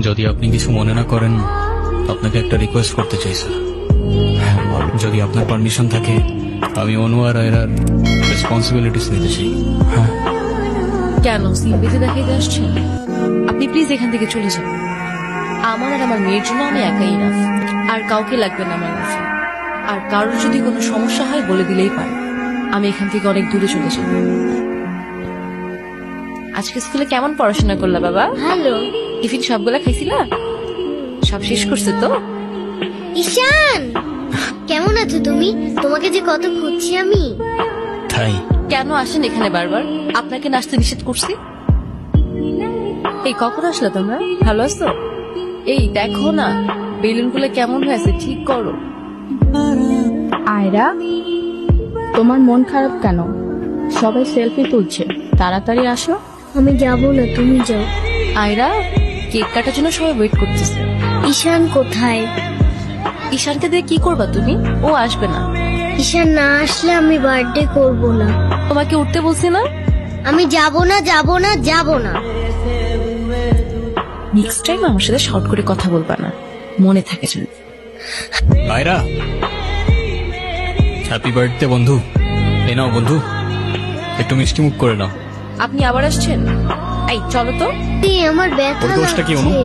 যদি আপনি কিছু মনে না করেন, আপনাকে একটা রিকোয়েস্ট করতে চাই স্যার। যদি আপনার পারমিশন থাকে, আমি অনু আর আয়রার রেসপন্সিবিলিটিস নিতে চাই। হ্যাঁ। কেন সিম্পিতে দেখাইতে আসছেন? আপনি প্লিজ এখান থেকে চলে যান। আমার আর আমার মেয়ের জন্য আমি একাই না, আর কাউকে লাগবে না আমার লাইফে। আর কারোর যদি কোনো সমস্যা হয় বলে দিলেই পারে। আমি এখান থেকে অনেক দূরে চলে যাব। আজকে স্কুলে কেমন পড়াশোনা করলা বাবা? ভালো। টিফিন সবগুলা খাইছিলা? সব শেষ করছে তো? ঈশান, কেমন আছো তুমি? তোমাকে যে কত খুঁজছি আমি। তাই কেন আসেন এখানে বারবার? আপনাকে নাচতে নিষেধ করছি? এই কখন আসলে তোমরা? ভালো আছো? এই দেখো না বেলুনগুলো কেমন হয়েছে, ঠিক করো। আয়রা, তোমার মন খারাপ কেন? সবাই সেলফি তুলছে, তাড়াতাড়ি আসো। আমি যাব না, তুমি যাও। আয়রা, কেক কাটার জন্য সবাই ওয়েট করতেছে। ঈশান কোথায়? ঈশানকে দিয়ে কি করবা তুমি? ও আসবে না। ঈশান না আসলে আমি বার্থডে করব না। তোমাকে উঠতে বলছি না? আমি যাব না, যাব না, যাব না। নেক্সট টাইম আমার সাথে শর্ট করে কথা বলবা না, মনে থাকে যেন। আয়রা, হ্যাপি বার্থডে বন্ধু। এই নাও বন্ধু, একটু মিষ্টি মুখ করে নাও। আপনি আবার আসছেন? এই চলো তো। আমার ব্যথা ওর দোষটা কি অনু? লাগছে।